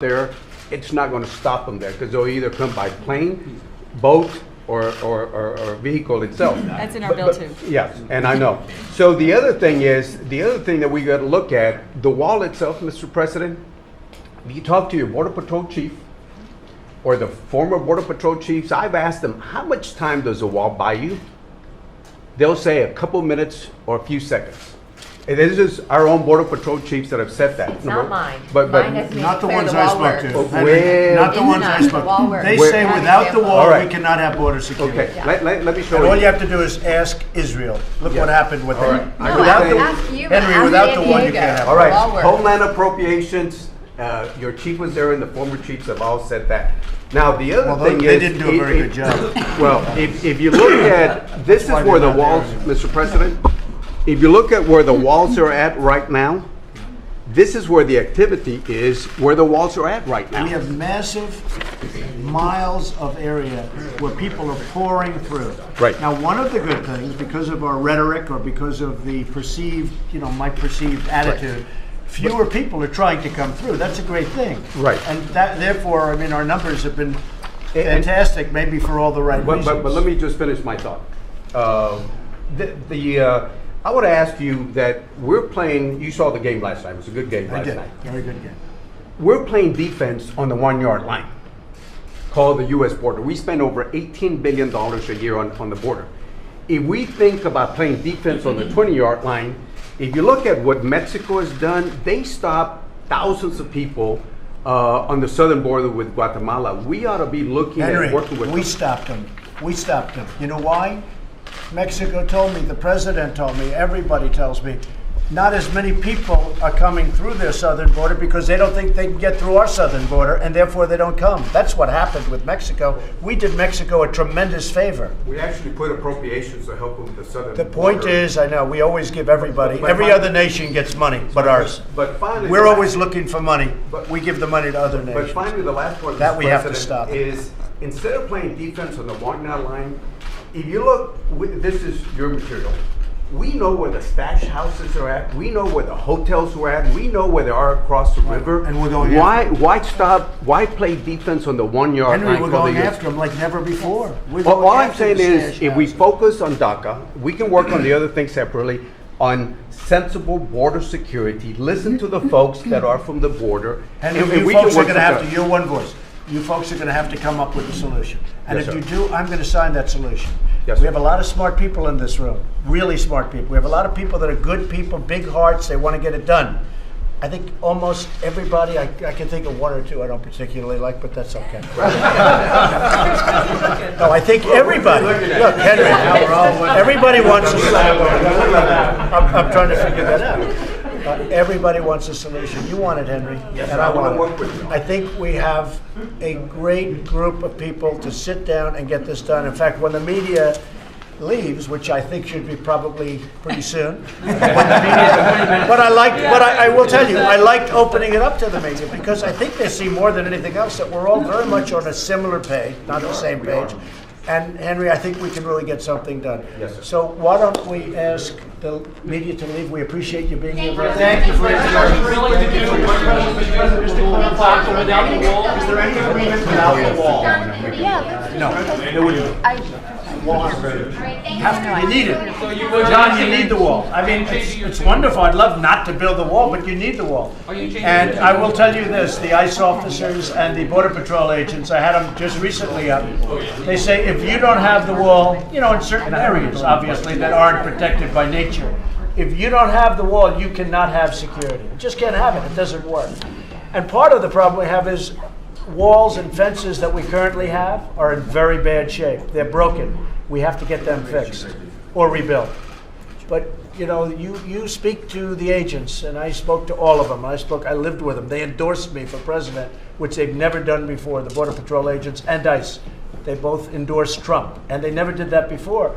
there, it's not going to stop them there because they'll either come by plane, boat, or vehicle itself. That's in our bill too. Yes, and I know. So the other thing that we got to look at, the wall itself, Mr. President, if you talk to your Border Patrol chief or the former Border Patrol chiefs, I've asked them, how much time does the wall buy you? They'll say a couple minutes or a few seconds. And this is our own Border Patrol chiefs that have said that. It's not mine. But Mine has been Not the declared ones the I wall spoke works. to. Well, Not the It's ones not. I The spoke wall to. works. They Where- say without the wall, All right. we cannot have border security. Okay, Yeah. let me show And you. all you have to do is ask Israel. Look what happened with All them. right. No, Without ask you, Henry, ask without San the wall, you Diego. can't have All it. right, Wall works. Homeland Appropriations, your chief was there and the former chiefs have all said that. Now, the other Well, thing is. they didn't do a very good job. Well, if you look at, this is why where the they're not walls, Mr. President, if you look at where the walls are at right now, this is where the activity is, where the walls are at right now. We have massive miles of area where people are pouring through. Right. Now, one of the good things, because of our rhetoric or because of the perceived, my perceived attitude, fewer people are trying to come through. That's a great thing. Right. And that, therefore, our numbers have been fantastic, maybe for all the right reasons. But let me just finish my thought. I want to ask you that we're playing, you saw the game last night, it was a good game I last did. night. Very good game. We're playing defense on the 1 yard line, called the U.S. border. We spend over $18 billion a year on the border. If we think about playing defense on the 20-yard line, if you look at what Mexico has done, they stopped thousands of people on the southern border with Guatemala. We ought to be looking Henry, at working with we them. stopped them. We stopped them. You know why? Mexico told me, the president told me, everybody tells me, not as many people are coming through their southern border because they don't think they can get through our southern border, and therefore they don't come. That's what happened with Mexico. We did Mexico a tremendous favor. We actually put appropriations to help them with the southern The border. point is, I know, we always give everybody, But every finally- other nation gets money but ours. But finally, We're the always last- looking for money. But- We give the money to other But nations. finally, the last part of That this we have to precedent stop. is, instead of playing defense on the 1 yard line, if you look, this is your material. We know where the stash houses are at. We know where the hotels are at. We know where they are across the river. And we're going Why play defense on the 1 yard Henry, line? we're called the going US? after them like never before. We're Well, going all I'm after saying the is, stash if we houses. focus on DACA, we can work on the other things separately, on sensible border security, listen to the folks that are from the border. Henry, and you we can folks are work going to have to, together. you're one voice. You folks are going to have to come up with a solution. And Yes, if you sir. do, I'm going to sign that solution. Yes, We sir. have a lot of smart people in this room, really smart people. We have a lot of people that are good people, big hearts, they want to get it done. I think almost everybody, I can think of one or two I don't particularly like, but that's okay. No, I think everybody, look, Henry, everybody wants a solution. I'm trying to figure that out. Everybody wants a solution. You want it, Henry, Yes, and sir. I I wanna want work with it. you. I think we have a great group of people to sit down and get this done. In fact, when the media leaves, which I think should be probably pretty soon. But I will tell you, I liked opening it up to the media because I think they see more than anything else that we're all very much on a similar page, not the same page. And Henry, I think we can really get something done. Yes, sir. So why don't we ask the media to leave? We appreciate you being here. Thank you for your really to do without the wall. Is there any agreement without the wall? No, it wouldn't. You need it. So you John, you need the wall. I mean, it's wonderful. I'd love not to build the wall, but you need the wall. Are you changing And it? I will tell you this, the ICE officers and the Border Patrol agents, I had them just recently up. They say if you don't have the wall, in certain areas, obviously, that aren't protected by nature, if you don't have the wall, you cannot have security. You just can't have it. It doesn't work. And part of the problem we have is walls and fences that we currently have are in very bad shape. They're broken. We have to get them fixed or rebuilt. But you speak to the agents, and I spoke to all of them. I lived with them. They endorsed me for president, which they've never done before. The Border Patrol agents and ICE, they both endorsed Trump, and they never did that before.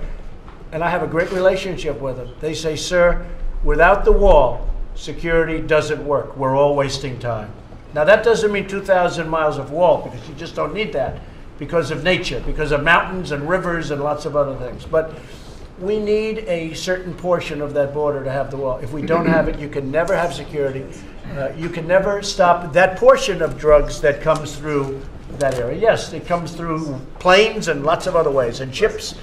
And I have a great relationship with them. They say, sir, without the wall, security doesn't work. We're all wasting time. Now that doesn't mean 2,000 miles of wall, because you just don't need that because of nature, because of mountains and rivers and lots of other things. But we need a certain portion of that border to have the wall. If we don't have it, you can never have security. You can never stop that portion of drugs that comes through that area. Yes, it comes through planes and lots of other ways, and ships,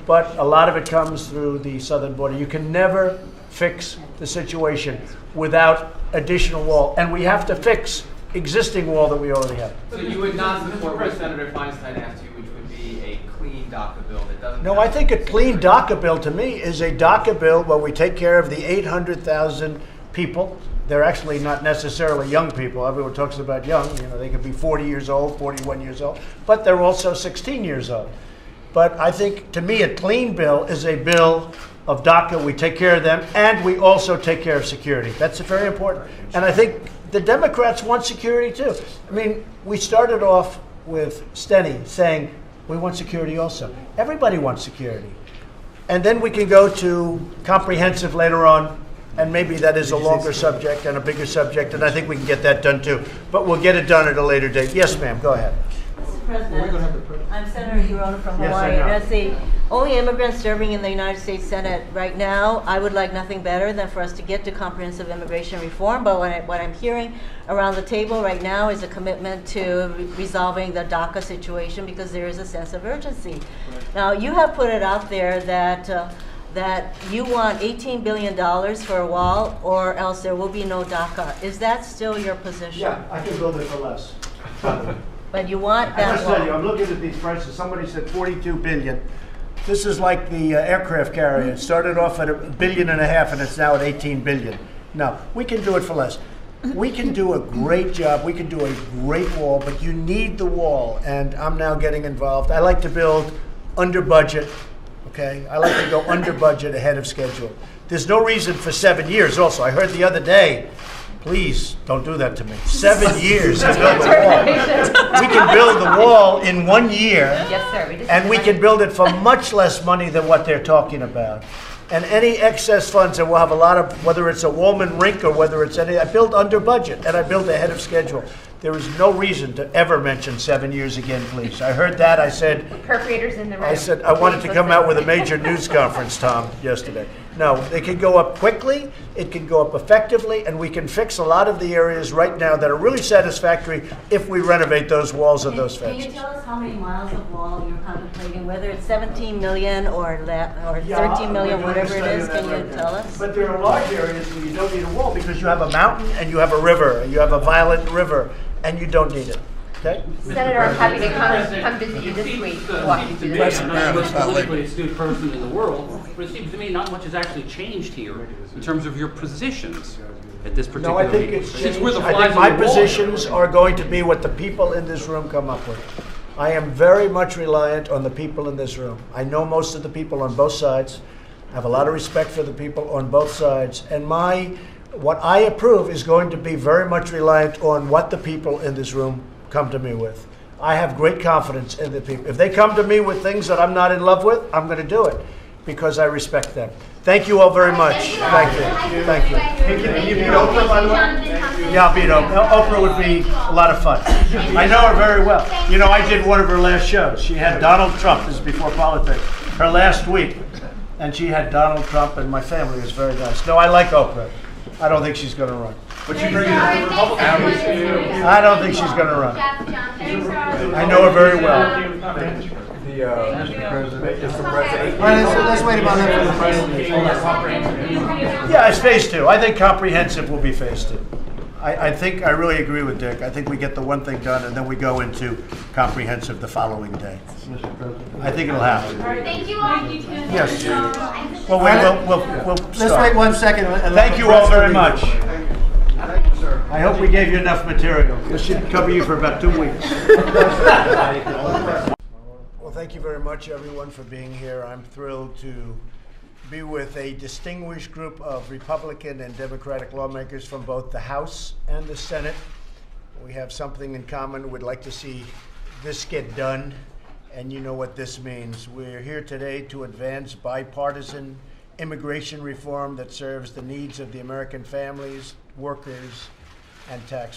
but a lot of it comes through the southern border. You can never fix the situation without additional wall, and we have to fix existing wall that we already have. So you would not support what Senator Feinstein asked you, which would be a clean DACA bill that doesn't... No, I think a clean DACA bill to me is a DACA bill where we take care of the 800,000 people. They're actually not necessarily young people. Everyone talks about young. You know, they could be 40 years old, 41 years old, but they're also 16 years old. But I think, to me, a clean bill is a bill of DACA. We take care of them, and we also take care of security. That's very important. And I think the Democrats want security, too. I mean, we started off with Steny saying, we want security also. Everybody wants security. And then we can go to comprehensive later on, and maybe that is a longer subject and a bigger subject, and I think we can get that done, too. But we'll get it done at a later date. Yes, ma'am, go ahead. Mr. President, I'm Senator Hirono from Yes, I Hawaii, know. and as the only immigrant serving in the United States Senate right now, I would like nothing better than for us to get to comprehensive immigration reform. But what I'm hearing around the table right now is a commitment to resolving the DACA situation, because there is a sense of urgency. Now, you have put it out there that you want $18 billion for a wall, or else there will be no DACA. Is that still your position? Yeah, I can build it for less. But you want I that must tell you, wall. I'm looking at these prices. Somebody said 42 billion. This is like the aircraft carrier. It started off at $1.5 billion, and it's now at 18 billion. No, we can do it for less. We can do a great job. We can do a great wall, but you need the wall. And I'm now getting involved. I like to build under budget. Okay, I like to go under budget ahead of schedule. There's no reason for 7 years. Also, I heard the other day. Please don't do that to me. 7 years to build the wall. We can build the wall in 1 year. Yes, sir. We just And we can build it for much less money than what they're talking about. And any excess funds, and we'll have a lot of, whether it's a Woolman rink or whether it's any, I build under budget and I build ahead of schedule. There is no reason to ever mention 7 years again, please. I heard that, I said, Appropriators in the room. I said, I wanted to come out with a major news conference, Tom, yesterday. No, it can go up quickly, it can go up effectively, and we can fix a lot of the areas right now that are really satisfactory if we renovate those walls and those Can you fences. tell us how many miles of wall you're contemplating, whether it's 17 million or 13 million, whatever it is? Can you tell us? But there are large areas where you don't need a wall because you have a mountain and you have a river, and you have a violent river, and you don't need it. Okay? Senator, I'm happy to come visit you this week to walk you through the I'm not the most politically astute person in the world, but it seems to me not much has actually changed here in terms of your positions at this particular No, I think meeting. it's Since changed. we're the I flies think on my the wall positions here. are going to be what the people in this room come up with. I am very much reliant on the people in this room. I know most of the people on both sides. I have a lot of respect for the people on both sides. And what I approve is going to be very much reliant on what the people in this room come to me with. I have great confidence in the people. If they come to me with things that I'm not in love with, I'm going to do it because I respect them. Thank you all very much. Thank you. Thank you. Can you beat Oprah, by the way? Yeah, I'll beat Oprah. Oprah would be a lot of fun. I know her very well. You know, I did one of her last shows. She had Donald Trump, this is before politics, her last week. And she had Donald Trump, and my family was very nice. No, I like Oprah. I don't think she's going to run. But you bring the Republicans. I don't think she's going to run. I know her very well. Mr. President. Let's wait about that for the president. Yeah, it's phase two. I think comprehensive will be phase two. I really agree with Dick. I think we get the one thing done and then we go into comprehensive the following day. I think it'll happen. Thank you all. Yes. Well, we'll Let's start. wait 1 second. and let Thank the you all very president much. I hope we gave you enough material. This should cover you for about 2 weeks. Well, thank you very much, everyone, for being here. I'm thrilled to be with a distinguished group of Republican and Democratic lawmakers from both the House and the Senate. We have something in common. We'd like to see this get done, and you know what this means. We're here today to advance bipartisan immigration reform that serves the needs of the American families, workers, and taxpayers.